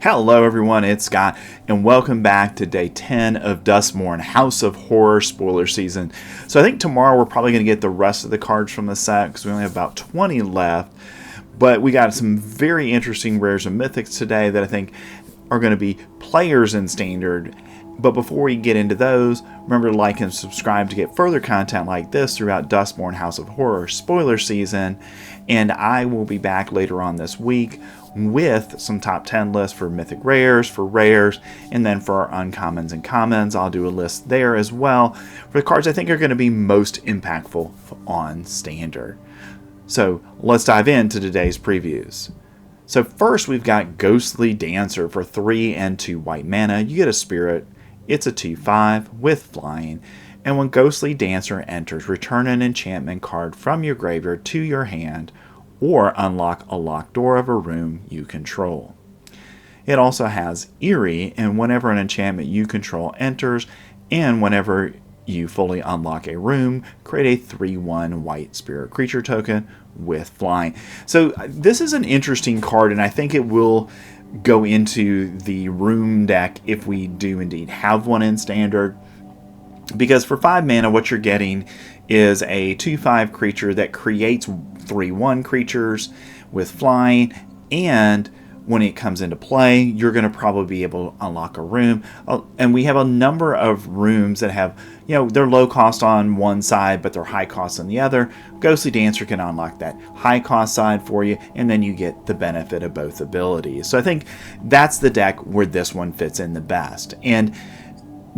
Hello everyone, it's Scott, and welcome back to day 10 of Duskmourn, House of Horror spoiler season. So I think tomorrow we're probably going to get the rest of the cards from the set, because we only have about 20 left. But we got some very interesting rares and mythics today that I think are going to be players in Standard. But before we get into those, remember to like and subscribe to get further content like this throughout Duskmourn House of Horror spoiler season. And I will be back later on this week with some top 10 lists for mythic rares, and then for our uncommons and commons. I'll do a list there as well for the cards I think are going to be most impactful on Standard. So let's dive into today's previews. So first we've got Ghostly Dancer for 3 and 2 white mana. You get a spirit. It's a 2/5 with flying. And when Ghostly Dancer enters, return an enchantment card from your graveyard to your hand, or unlock a locked door of a room you control. It also has Eerie, and whenever an enchantment you control enters, and whenever you fully unlock a room, create a 3/1 white spirit creature token with flying. So this is an interesting card, and I think it will go into the room deck if we do indeed have one in Standard. Because for 5 mana, what you're getting is a 2/5 creature that creates 3/1 creatures with flying, and when it comes into play, you're going to probably be able to unlock a room. And we have a number of rooms that have, they're low cost on one side, but they're high cost on the other. Ghostly Dancer can unlock that high cost side for you, and then you get the benefit of both abilities. So I think that's the deck where this one fits in the best. And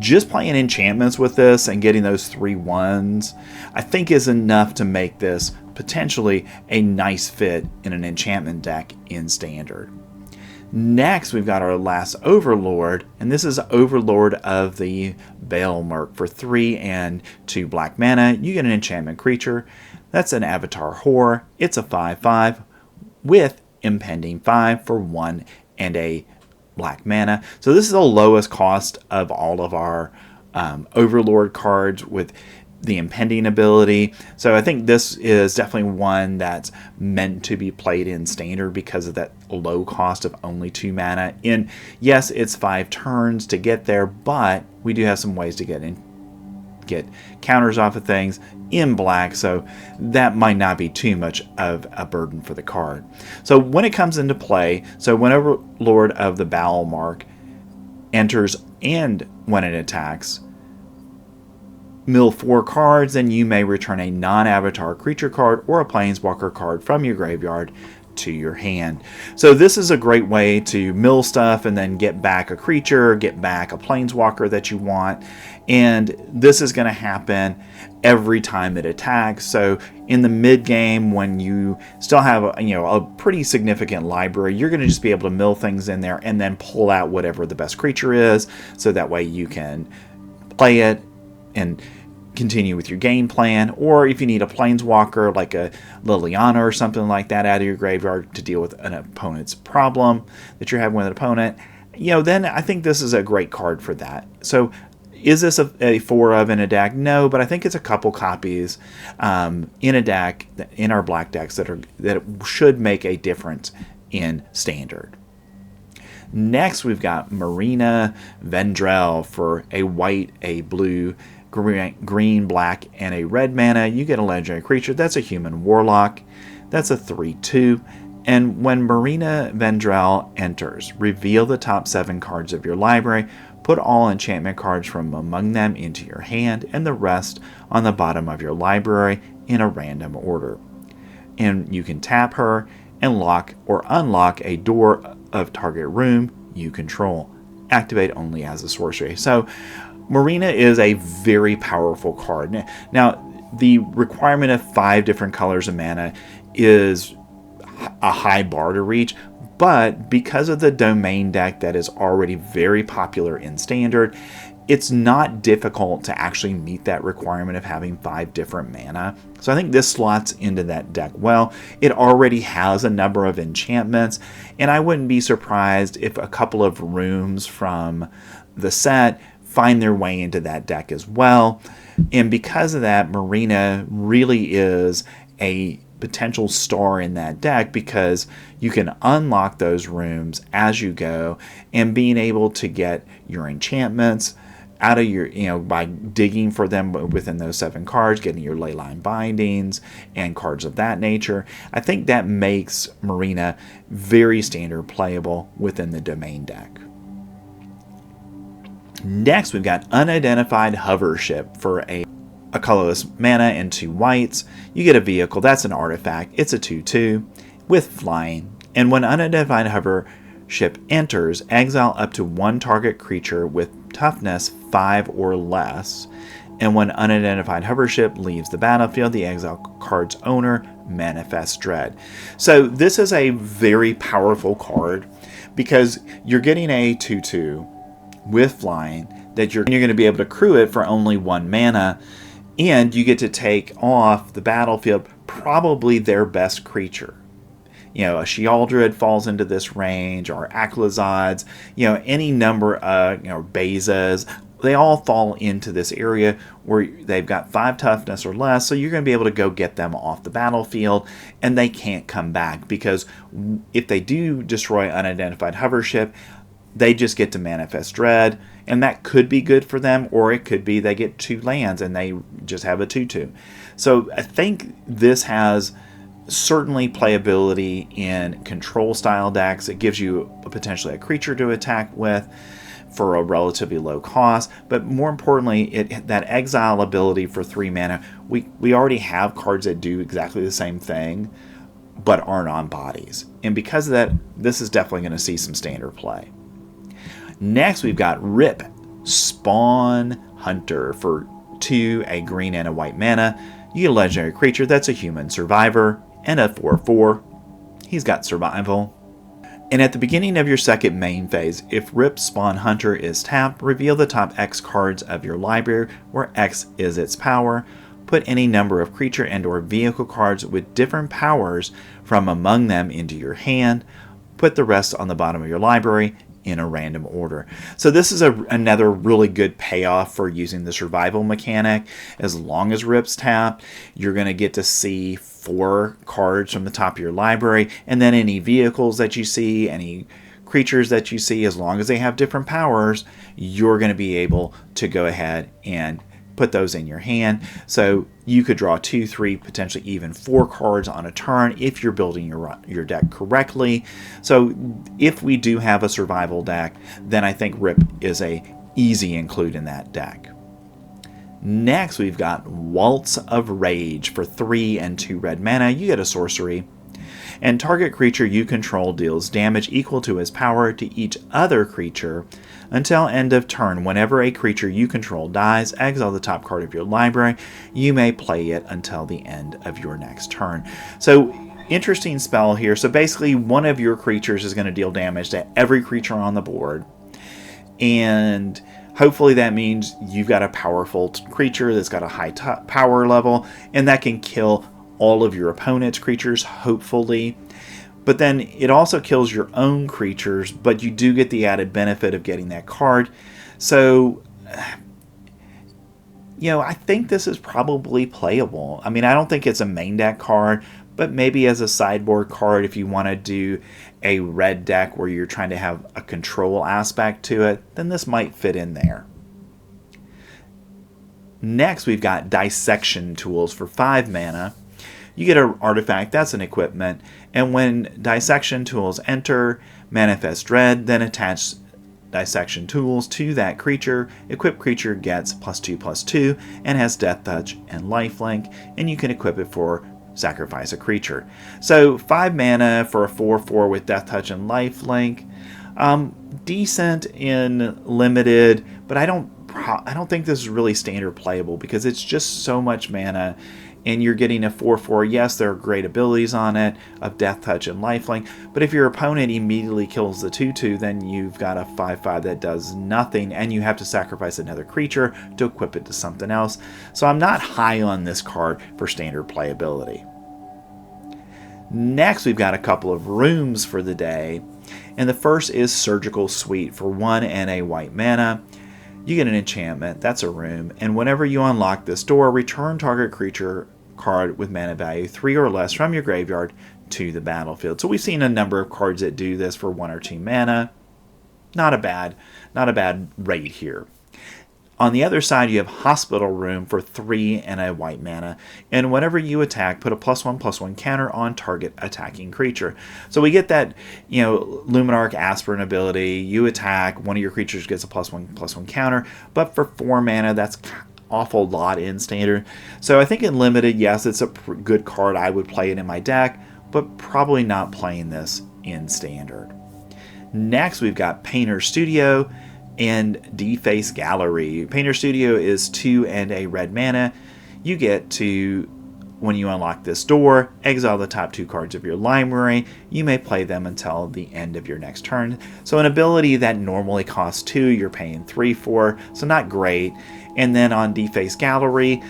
just playing enchantments with this and getting those 3/1s, I think is enough to make this potentially a nice fit in an enchantment deck in Standard. Next, we've got our last Overlord, and this is Overlord of the Baelmerk for 3 and 2 black mana. You get an enchantment creature. That's an Avatar Horror. It's a 5/5 with Impending 5 for 1 and a black mana. So this is the lowest cost of all of our Overlord cards with the impending ability. So I think this is definitely one that's meant to be played in Standard because of that low cost of only 2 mana. And yes, it's 5 turns to get there, but we do have some ways to get counters off of things in black, so that might not be too much of a burden for the card. So when it comes into play, so whenever Lord of the Baelmerk enters and when it attacks, mill 4 cards, and you may return a non-avatar creature card or a planeswalker card from your graveyard to your hand. So this is a great way to mill stuff and then get back a creature, get back a planeswalker that you want, and this is going to happen every time it attacks. So in the mid game, when you still have a pretty significant library, you're going to just be able to mill things in there and then pull out whatever the best creature is, so that way you can play it and continue with your game plan. Or if you need a planeswalker like a Liliana or something like that out of your graveyard to deal with an opponent's problem that you're having with an opponent, then I think this is a great card for that. So is this a 4 of in a deck? No, but I think it's a couple copies in a deck, in our black decks, that should make a difference in Standard. Next, we've got Marina Vendrell for a white, a blue, green, black, and a red mana. You get a legendary creature. That's a human warlock. That's a 3/2. And when Marina Vendrell enters, reveal the top 7 cards of your library. Put all enchantment cards from among them into your hand, and the rest on the bottom of your library in a random order. And you can tap her and lock or unlock a door of target room you control. Activate only as a sorcery. So Marina is a very powerful card. Now, the requirement of 5 different colors of mana is a high bar to reach, but because of the domain deck that is already very popular in Standard, it's not difficult to actually meet that requirement of having 5 different mana. So I think this slots into that deck well. It already has a number of enchantments, and I wouldn't be surprised if a couple of rooms from the set find their way into that deck as well. And because of that, Marina really is a potential star in that deck because you can unlock those rooms as you go, and being able to get your enchantments out of your, by digging for them within those 7 cards, getting your leyline bindings and cards of that nature. I think that makes Marina very standard playable within the domain deck. Next, we've got Unidentified Hovership for a colorless mana and 2 whites. You get a vehicle. That's an artifact. It's a 2/2 with flying. And when Unidentified Hovership enters, exile up to 1 target creature with toughness 5 or less. And when Unidentified Hovership leaves the battlefield, the exile card's owner manifests dread. So this is a very powerful card because you're getting a 2/2 with flying that you're going to be able to crew it for only 1 mana, and you get to take off the battlefield probably their best creature. A Shealdred falls into this range, or Aklizods, any number of, Bezas, they all fall into this area where they've got 5 toughness or less, so you're going to be able to go get them off the battlefield, and they can't come back, because if they do destroy Unidentified Hovership, they just get to manifest dread, and that could be good for them, or it could be they get 2 lands and they just have a 2/2. So I think this has certainly playability in control style decks. It gives you potentially a creature to attack with for a relatively low cost, but more importantly, that exile ability for 3 mana. We already have cards that do exactly the same thing, but aren't on bodies, and because of that, this is definitely going to see some standard play. Next, we've got Rip, Spawn Hunter for 2, a green and a white mana. You get a legendary creature that's a human survivor and a 4/4. He's got survival. And at the beginning of your second main phase, if Rip Spawn Hunter is tapped, reveal the top X cards of your library, where X is its power. Put any number of creature and or vehicle cards with different powers from among them into your hand. Put the rest on the bottom of your library in a random order. So this is another really good payoff for using the survival mechanic. As long as Rip's tapped, you're going to get to see 4 cards from the top of your library, and then any vehicles that you see, any creatures that you see, as long as they have different powers, you're going to be able to go ahead and put those in your hand. So you could draw 2, 3, potentially even 4 cards on a turn if you're building your deck correctly. So if we do have a survival deck, then I think Rip is a easy include in that deck. Next, we've got Waltz of Rage for 3 and 2 red mana. You get a sorcery, and target creature you control deals damage equal to its power to each other creature until end of turn. Whenever a creature you control dies, exile the top card of your library. You may play it until the end of your next turn. So interesting spell here. So basically one of your creatures is going to deal damage to every creature on the board, and hopefully that means you've got a powerful creature that's got a high power level, and that can kill all of your opponent's creatures, hopefully. But then it also kills your own creatures, but you do get the added benefit of getting that card. So, I think this is probably playable. I mean, I don't think it's a main deck card, but maybe as a sideboard card if you want to do a red deck where you're trying to have a control aspect to it, then this might fit in there. Next, we've got Dissection Tools for 5 mana. You get an artifact, that's an equipment, and when Dissection Tools enter, manifest dread, then attach Dissection Tools to that creature. Equipped creature gets +2/+2 and has Death Touch and Lifelink, and you can equip it for sacrifice a creature. So 5 mana for a 4/4 with Death Touch and Lifelink. Decent in limited, but I don't think this is really standard playable because it's just so much mana. And you're getting a 4/4. Yes, there are great abilities on it of Death Touch and Lifelink, but if your opponent immediately kills the 2/2, then you've got a 5/5 that does nothing, and you have to sacrifice another creature to equip it to something else. So I'm not high on this card for standard playability. Next, we've got a couple of rooms for the day, and the first is Surgical Suite for 1 and a white mana. You get an enchantment, that's a room, and whenever you unlock this door, return target creature card with mana value 3 or less from your graveyard to the battlefield. So we've seen a number of cards that do this for 1 or 2 mana. Not a bad rate here. On the other side, you have Hospital Room for 3 and a white mana. And whenever you attack, put a +1/+1 counter on target attacking creature. So we get that, Luminarch Aspirant ability. You attack, one of your creatures gets a +1/+1 counter. But for 4 mana, that's awful lot in Standard. So I think in Limited, yes, it's a good card. I would play it in my deck, but probably not playing this in Standard. Next, we've got Painter Studio and Deface Gallery. Painter Studio is 2 and a red mana. You get to, when you unlock this door, exile the top 2 cards of your library. You may play them until the end of your next turn. So an ability that normally costs 2, you're paying 3 for, so not great. And then on Deface Gallery,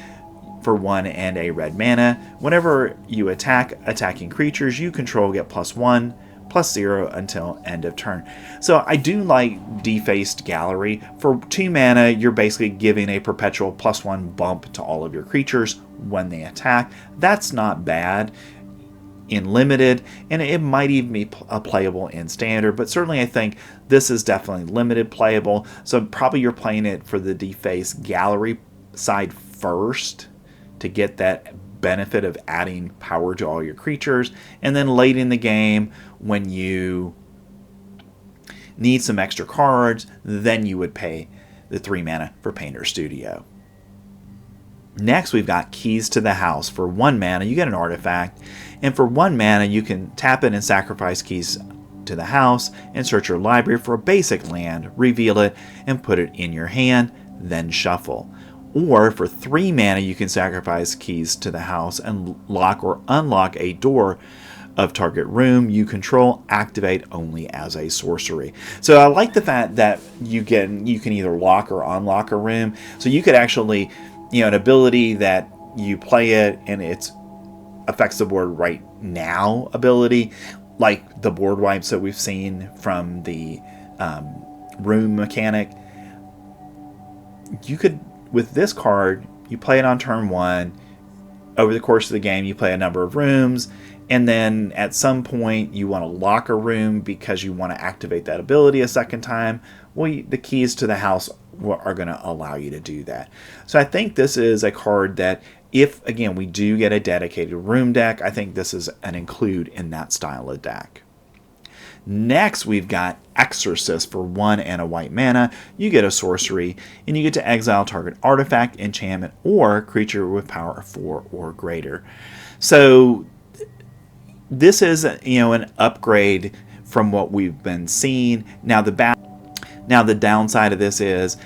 for 1 and a red mana, whenever you attack attacking creatures you control, get +1/+0 until end of turn. So I do like Defaced Gallery. For 2 mana, you're basically giving a perpetual +1 bump to all of your creatures when they attack. That's not bad in Limited, and it might even be playable in Standard, but certainly I think this is definitely Limited playable. So probably you're playing it for the Defaced Gallery side first to get that benefit of adding power to all your creatures, and then late in the game when you need some extra cards, then you would pay the 3 mana for Painter Studio. Next, we've got Keys to the House. For 1 mana, you get an artifact, and for 1 mana, you can tap it and sacrifice Keys to the House and search your library for a basic land, reveal it, and put it in your hand, then shuffle. Or for 3 mana, you can sacrifice Keys to the House and lock or unlock a door of target room you control, activate only as a sorcery. So I like the fact that you can either lock or unlock a room. So you could actually, an ability that you play it and it affects the board right now ability, like the board wipes that we've seen from the room mechanic. You could, with this card, you play it on turn 1. Over the course of the game, you play a number of rooms, and then at some point you want to lock a room because you want to activate that ability a second time. Well, the Keys to the House are going to allow you to do that. So I think this is a card that, if, again, we do get a dedicated room deck, I think this is an include in that style of deck. Next, we've got Exorcist. For 1 and a white mana. You get a sorcery, and you get to exile target artifact, enchantment, or creature with power 4 or greater. So this is, an upgrade from what we've been seeing. Now the downside of this is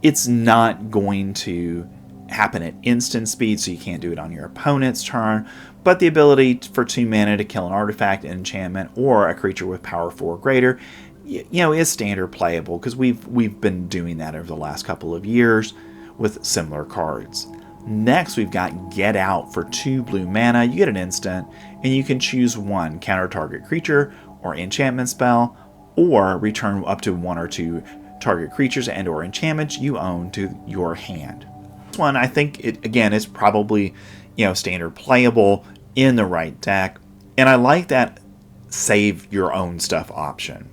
it's not going to happen at instant speed, so you can't do it on your opponent's turn. But the ability for 2 mana to kill an artifact, an enchantment, or a creature with power 4 or greater, is Standard playable, because we've been doing that over the last couple of years with similar cards. Next, we've got Get Out. For 2 blue mana. You get an instant, and you can choose 1 counter target creature or enchantment spell, or return up to 1 or 2 target creatures and or enchantments you own to your hand. This one, I think it again is probably Standard playable in the right deck, and I like that save your own stuff option,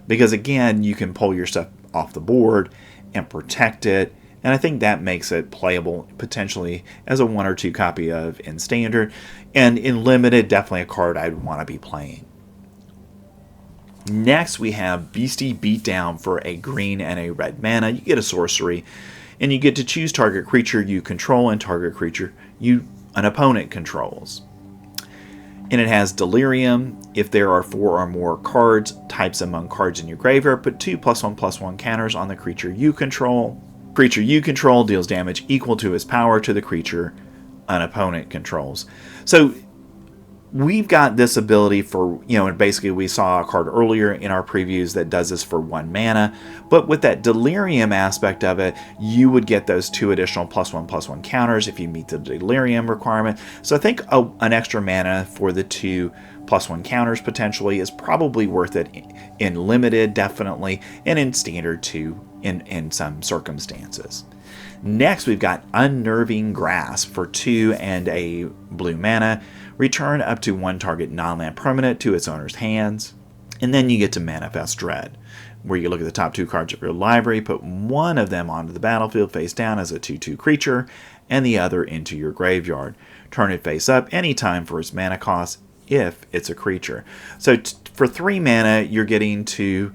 because again you can pull your stuff off the board and protect it, and I think that makes it playable potentially as a 1 or 2 copy of in Standard, and in Limited definitely a card I'd want to be playing. Next, we have Beastie Beatdown. For a green and a red mana. You get a sorcery, and you get to choose target creature you control and target creature an opponent controls. And it has Delirium. If there are 4 or more cards types among cards in your graveyard, put 2 +1/+1 counters on the creature you control. Creature you control deals damage equal to its power to the creature an opponent controls. So we've got this ability for, and basically we saw a card earlier in our previews that does this for 1 mana, but with that Delirium aspect of it, you would get those 2 additional +1/+1 counters if you meet the Delirium requirement. So I think an extra mana for the 2 +1 counters potentially is probably worth it in limited, definitely, and in standard too in some circumstances. Next, we've got Unnerving Grasp for 2 and a blue mana. Return up to 1 target non-land permanent to its owner's hands. And then you get to Manifest Dread, where you look at the top 2 cards of your library, put one of them onto the battlefield face down as a 2/2 creature, and the other into your graveyard. Turn it face up anytime for its mana cost if it's a creature. So for 3 mana, you're getting to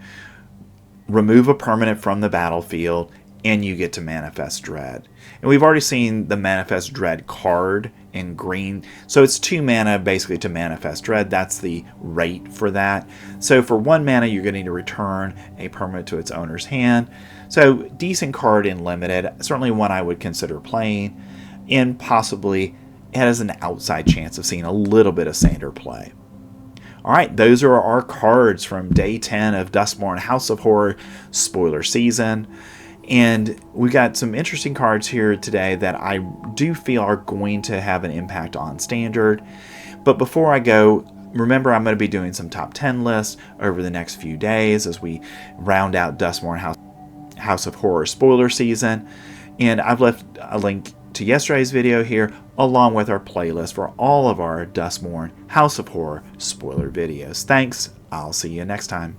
remove a permanent from the battlefield, and you get to Manifest Dread. And we've already seen the Manifest Dread card in green. So it's 2 mana basically to Manifest Dread. That's the rate for that. So for 1 mana, you're getting to return a permanent to its owner's hand. So decent card in limited. Certainly one I would consider playing. And possibly it has an outside chance of seeing a little bit of standard play. Alright, those are our cards from day 10 of Duskmourn House of Horror spoiler season. And we've got some interesting cards here today that I do feel are going to have an impact on standard. But before I go, remember I'm going to be doing some top 10 lists over the next few days as we round out Duskmourn House of Horror spoiler season. And I've left a link to yesterday's video here, along with our playlist for all of our Duskmourn House of Horror spoiler videos. Thanks. I'll see you next time.